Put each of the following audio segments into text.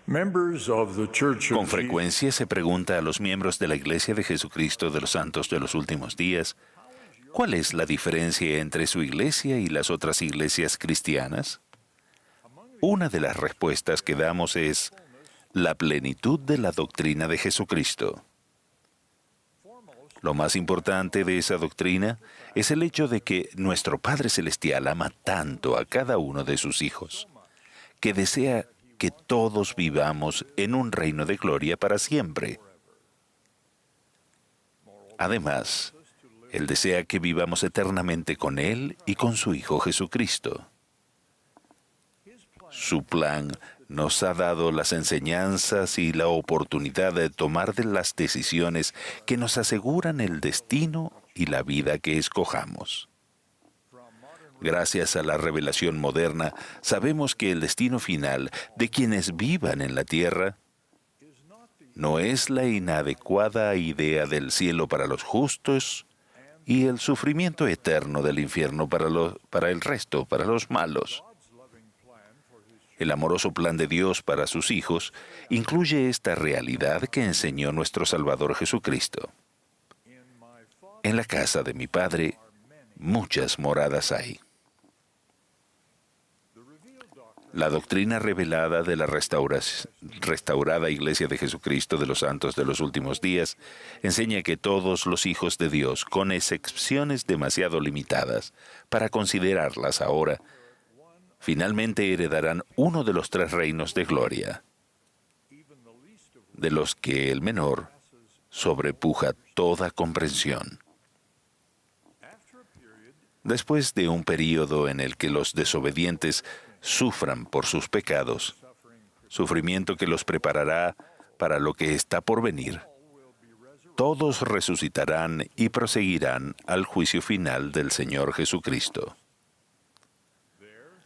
Con frecuencia se pregunta a los miembros de la Iglesia de Jesucristo de los Santos de los Últimos Días, ¿cuál es la diferencia entre su iglesia y las otras iglesias cristianas? Una de las respuestas que damos es la plenitud de la doctrina de Jesucristo. Lo más importante de esa doctrina es el hecho de que nuestro Padre Celestial ama tanto a cada uno de sus hijos, que desea que todos vivamos en un reino de gloria para siempre. Además, Él desea que vivamos eternamente con Él y con su Hijo Jesucristo. Su plan nos ha dado las enseñanzas y la oportunidad de tomar de las decisiones que nos aseguran el destino y la vida que escojamos. Gracias a la revelación moderna, sabemos que el destino final de quienes vivan en la tierra no es la inadecuada idea del cielo para los justos y el sufrimiento eterno del infierno para el resto, para los malos. El amoroso plan de Dios para sus hijos incluye esta realidad que enseñó nuestro Salvador Jesucristo. En la casa de mi Padre, muchas moradas hay. La doctrina revelada de la restaurada Iglesia de Jesucristo de los Santos de los Últimos Días enseña que todos los hijos de Dios, con excepciones demasiado limitadas para considerarlas ahora, finalmente heredarán uno de los tres reinos de gloria, de los que el menor sobrepuja toda comprensión. Después de un período en el que los desobedientes sufran por sus pecados, sufrimiento que los preparará para lo que está por venir, todos resucitarán y proseguirán al juicio final del Señor Jesucristo.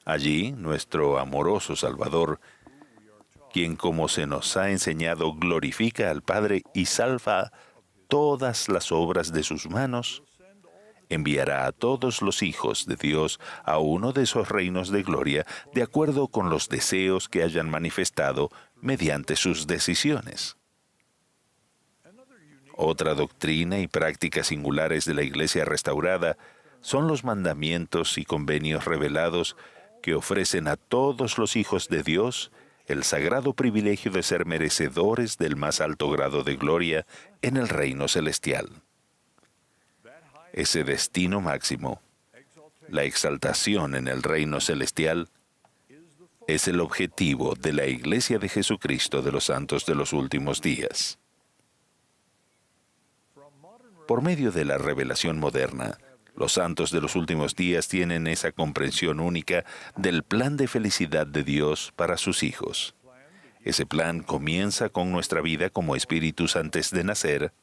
Allí, nuestro amoroso Salvador, quien como se nos ha enseñado glorifica al Padre y salva todas las obras de sus manos, enviará a todos los hijos de Dios a uno de esos reinos de gloria de acuerdo con los deseos que hayan manifestado mediante sus decisiones. Otra doctrina y prácticas singulares de la Iglesia restaurada son los mandamientos y convenios revelados que ofrecen a todos los hijos de Dios el sagrado privilegio de ser merecedores del más alto grado de gloria en el reino celestial. Ese destino máximo, la exaltación en el reino celestial, es el objetivo de la Iglesia de Jesucristo de los Santos de los Últimos Días. Por medio de la revelación moderna, los santos de los últimos días tienen esa comprensión única del plan de felicidad de Dios para sus hijos. Ese plan comienza con nuestra vida como espíritus antes de nacer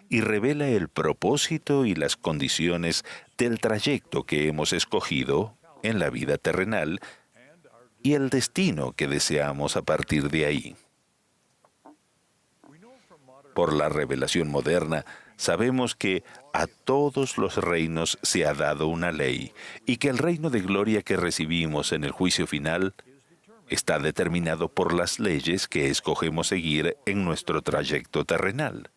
y revela el propósito y las condiciones del trayecto que hemos escogido en la vida terrenal y el destino que deseamos a partir de ahí. Por la revelación moderna, sabemos que a todos los reinos se ha dado una ley y que el reino de gloria que recibimos en el juicio final está determinado por las leyes que escogemos seguir en nuestro trayecto terrenal.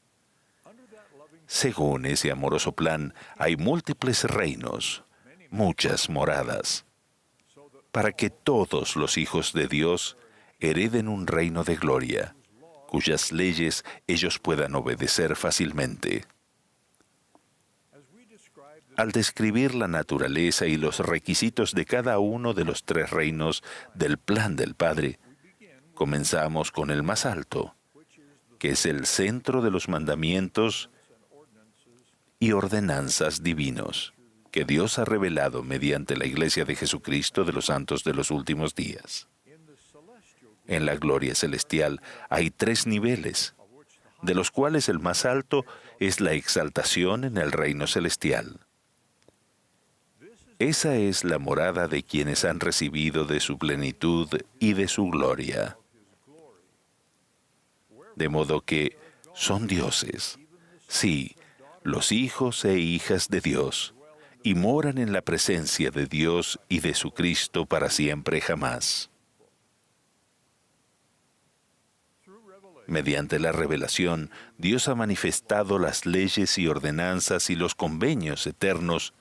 Según ese amoroso plan, hay múltiples reinos, muchas moradas, para que todos los hijos de Dios hereden un reino de gloria, cuyas leyes ellos puedan obedecer fácilmente. Al describir la naturaleza y los requisitos de cada uno de los tres reinos del plan del Padre, comenzamos con el más alto, que es el centro de los mandamientos y ordenanzas divinos que Dios ha revelado mediante la Iglesia de Jesucristo de los Santos de los Últimos Días. En la gloria celestial hay tres niveles, de los cuales el más alto es la exaltación en el reino celestial. Esa es la morada de quienes han recibido de su plenitud y de su gloria. De modo que son dioses, sí, los hijos e hijas de Dios, y moran en la presencia de Dios y de su Cristo para siempre jamás. Mediante la revelación, Dios ha manifestado las leyes y ordenanzas y los convenios eternos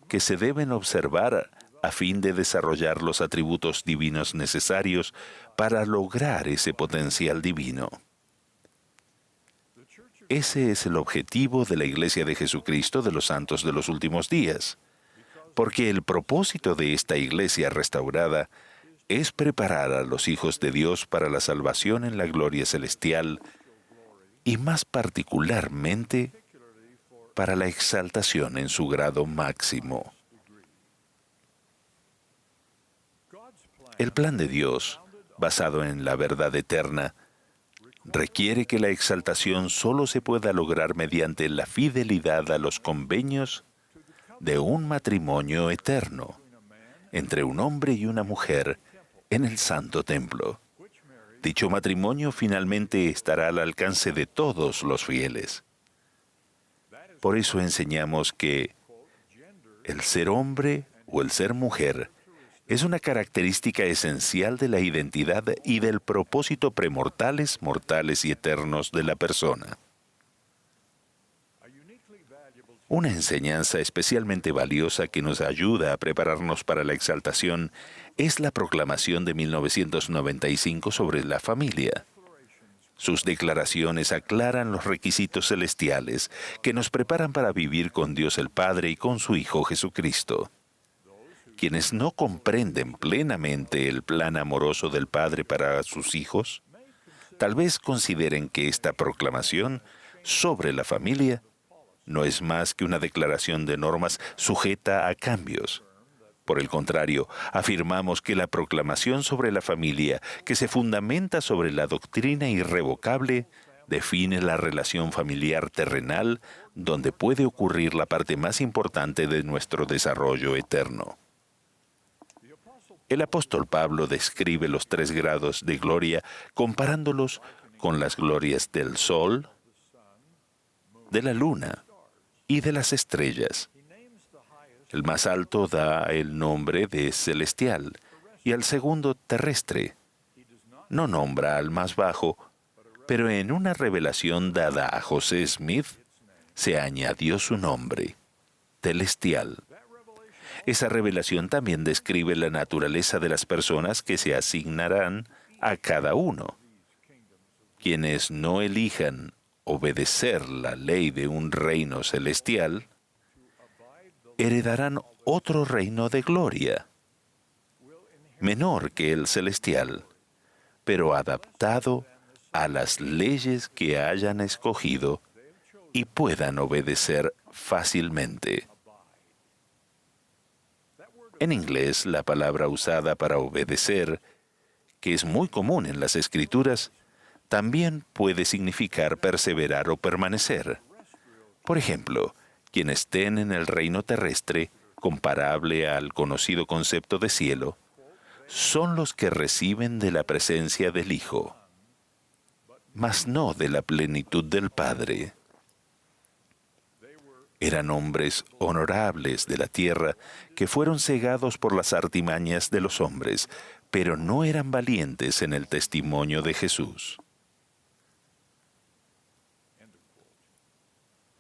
que se deben observar a fin de desarrollar los atributos divinos necesarios para lograr ese potencial divino. Ese es el objetivo de la Iglesia de Jesucristo de los Santos de los Últimos Días, porque el propósito de esta Iglesia restaurada es preparar a los hijos de Dios para la salvación en la gloria celestial y más particularmente para la exaltación en su grado máximo. El plan de Dios, basado en la verdad eterna, requiere que la exaltación solo se pueda lograr mediante la fidelidad a los convenios de un matrimonio eterno entre un hombre y una mujer en el Santo Templo. Dicho matrimonio finalmente estará al alcance de todos los fieles. Por eso enseñamos que el ser hombre o el ser mujer es una característica esencial de la identidad y del propósito premortales, mortales y eternos de la persona. Una enseñanza especialmente valiosa que nos ayuda a prepararnos para la exaltación es la proclamación de 1995 sobre la familia. Sus declaraciones aclaran los requisitos celestiales que nos preparan para vivir con Dios el Padre y con su Hijo Jesucristo. Quienes no comprenden plenamente el plan amoroso del Padre para sus hijos, tal vez consideren que esta proclamación sobre la familia no es más que una declaración de normas sujeta a cambios. Por el contrario, afirmamos que la proclamación sobre la familia, que se fundamenta sobre la doctrina irrevocable, define la relación familiar terrenal donde puede ocurrir la parte más importante de nuestro desarrollo eterno. El apóstol Pablo describe los 3 grados de gloria comparándolos con las glorias del sol, de la luna y de las estrellas. El más alto da el nombre de celestial y al segundo terrestre. No nombra al más bajo, pero en una revelación dada a José Smith se añadió su nombre, celestial. Esa revelación también describe la naturaleza de las personas que se asignarán a cada uno. Quienes no elijan obedecer la ley de un reino celestial, heredarán otro reino de gloria, menor que el celestial, pero adaptado a las leyes que hayan escogido y puedan obedecer fácilmente. En inglés, la palabra usada para obedecer, que es muy común en las Escrituras, también puede significar perseverar o permanecer. Por ejemplo, quienes estén en el reino terrestre, comparable al conocido concepto de cielo, son los que reciben de la presencia del Hijo, mas no de la plenitud del Padre. Eran hombres honorables de la tierra que fueron cegados por las artimañas de los hombres, pero no eran valientes en el testimonio de Jesús.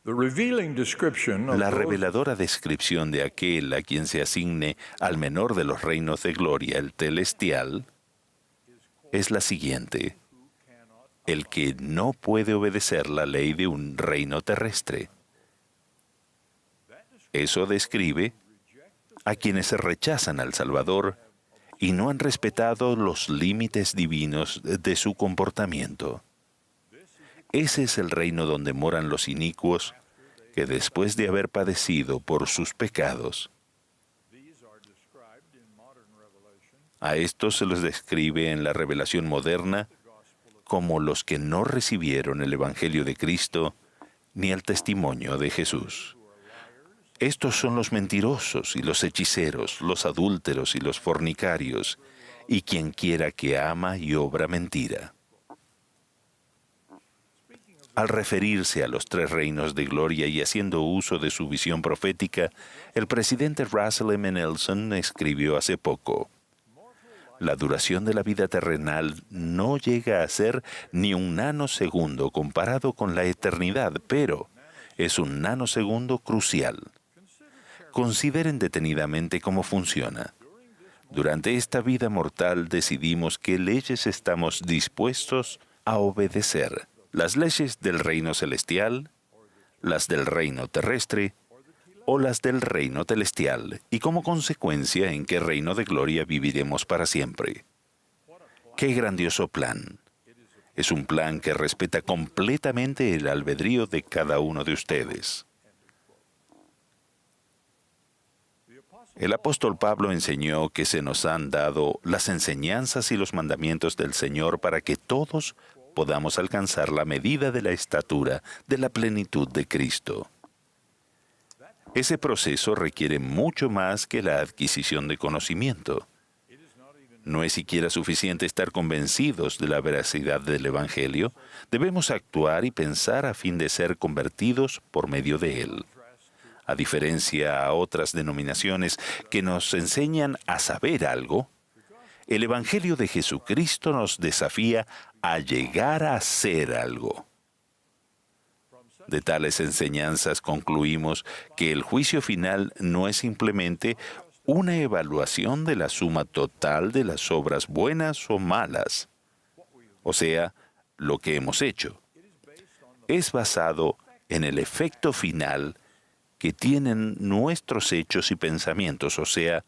La reveladora descripción de aquel a quien se asigne al menor de los reinos de gloria, el celestial, es la siguiente: el que no puede obedecer la ley de un reino terrestre. Eso describe a quienes rechazan al Salvador y no han respetado los límites divinos de su comportamiento. Ese es el reino donde moran los inicuos que después de haber padecido por sus pecados. A estos se los describe en la revelación moderna como los que no recibieron el Evangelio de Cristo ni el testimonio de Jesús. Estos son los mentirosos y los hechiceros, los adúlteros y los fornicarios, y quien quiera que ama y obra mentira. Al referirse a los 3 reinos de gloria y haciendo uso de su visión profética, el presidente Russell M. Nelson escribió hace poco: La duración de la vida terrenal no llega a ser ni un nanosegundo comparado con la eternidad, pero es un nanosegundo crucial. Consideren detenidamente cómo funciona. Durante esta vida mortal decidimos qué leyes estamos dispuestos a obedecer. Las leyes del reino celestial, las del reino terrestre o las del reino celestial, y como consecuencia en qué reino de gloria viviremos para siempre. ¡Qué grandioso plan! Es un plan que respeta completamente el albedrío de cada uno de ustedes. El apóstol Pablo enseñó que se nos han dado las enseñanzas y los mandamientos del Señor para que todos podamos alcanzar la medida de la estatura de la plenitud de Cristo. Ese proceso requiere mucho más que la adquisición de conocimiento. No es siquiera suficiente estar convencidos de la veracidad del Evangelio, debemos actuar y pensar a fin de ser convertidos por medio de él. A diferencia a otras denominaciones que nos enseñan a saber algo, el Evangelio de Jesucristo nos desafía a llegar a ser algo. De tales enseñanzas concluimos que el juicio final no es simplemente una evaluación de la suma total de las obras buenas o malas, o sea, lo que hemos hecho. Es basado en el efecto final que tienen nuestros hechos y pensamientos, o sea,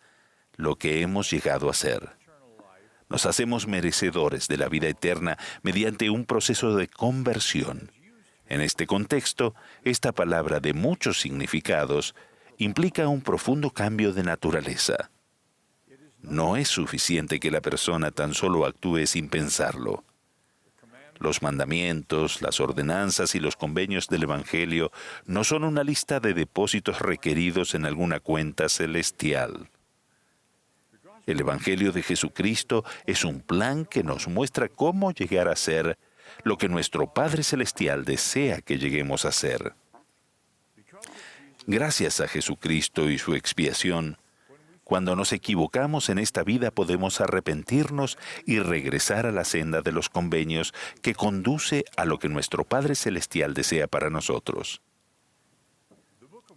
lo que hemos llegado a ser. Nos hacemos merecedores de la vida eterna mediante un proceso de conversión. En este contexto, esta palabra de muchos significados implica un profundo cambio de naturaleza. No es suficiente que la persona tan solo actúe sin pensarlo. Los mandamientos, las ordenanzas y los convenios del Evangelio no son una lista de depósitos requeridos en alguna cuenta celestial. El Evangelio de Jesucristo es un plan que nos muestra cómo llegar a ser lo que nuestro Padre Celestial desea que lleguemos a ser. Gracias a Jesucristo y su expiación, cuando nos equivocamos en esta vida podemos arrepentirnos y regresar a la senda de los convenios que conduce a lo que nuestro Padre Celestial desea para nosotros.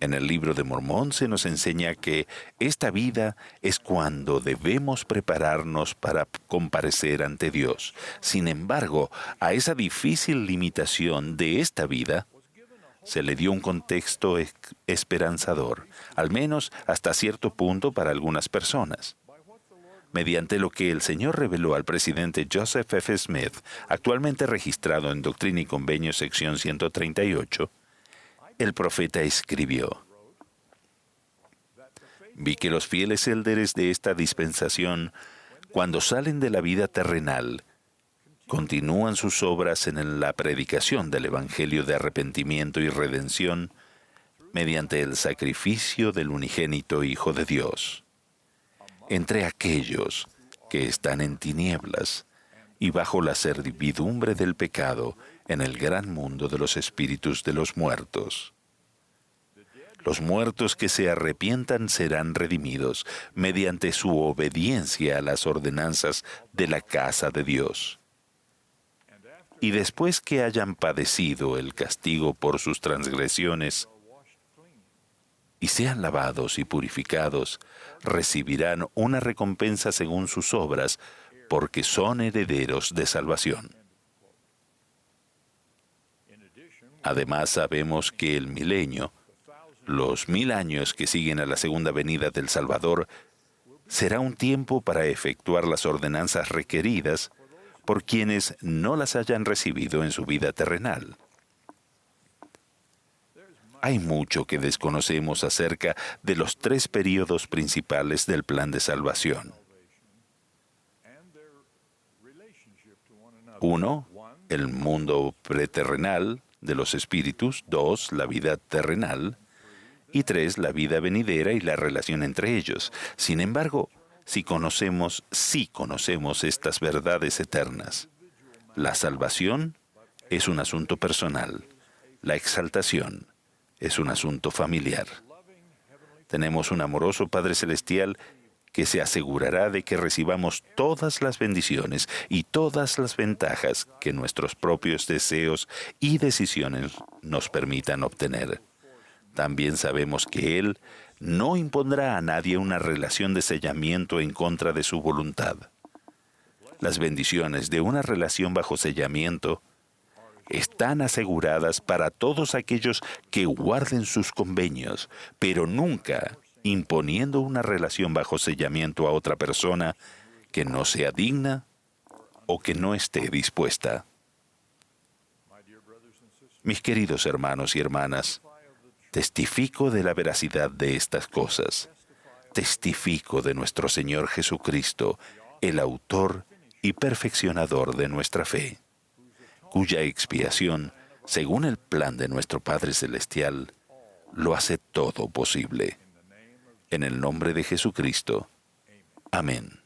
En el libro de Mormón se nos enseña que esta vida es cuando debemos prepararnos para comparecer ante Dios. Sin embargo, a esa difícil limitación de esta vida se le dio un contexto esperanzador, al menos hasta cierto punto para algunas personas. Mediante lo que el Señor reveló al presidente Joseph F. Smith, actualmente registrado en Doctrina y Convenios, sección 138, el profeta escribió: «Vi que los fieles élderes de esta dispensación, cuando salen de la vida terrenal, continúan sus obras en la predicación del Evangelio de arrepentimiento y redención mediante el sacrificio del unigénito Hijo de Dios. Entre aquellos que están en tinieblas y bajo la servidumbre del pecado en el gran mundo de los espíritus de los muertos. Los muertos que se arrepientan serán redimidos mediante su obediencia a las ordenanzas de la casa de Dios. Y después que hayan padecido el castigo por sus transgresiones y sean lavados y purificados, recibirán una recompensa según sus obras, porque son herederos de salvación». Además, sabemos que el milenio, los 1000 años que siguen a la segunda venida del Salvador, será un tiempo para efectuar las ordenanzas requeridas por quienes no las hayan recibido en su vida terrenal. Hay mucho que desconocemos acerca de los 3 períodos principales del plan de salvación. 1, el mundo preterrenal de los espíritus. 2, la vida terrenal. Y 3, la vida venidera y la relación entre ellos. Sin embargo, si conocemos estas verdades eternas, la salvación es un asunto personal, la exaltación es un asunto familiar. Tenemos un amoroso Padre Celestial que se asegurará de que recibamos todas las bendiciones y todas las ventajas que nuestros propios deseos y decisiones nos permitan obtener. También sabemos que Él no impondrá a nadie una relación de sellamiento en contra de su voluntad. Las bendiciones de una relación bajo sellamiento están aseguradas para todos aquellos que guarden sus convenios, pero nunca imponiendo una relación bajo sellamiento a otra persona que no sea digna o que no esté dispuesta. Mis queridos hermanos y hermanas, testifico de la veracidad de estas cosas. Testifico de nuestro Señor Jesucristo, el autor y perfeccionador de nuestra fe, cuya expiación, según el plan de nuestro Padre Celestial, lo hace todo posible. En el nombre de Jesucristo. Amén.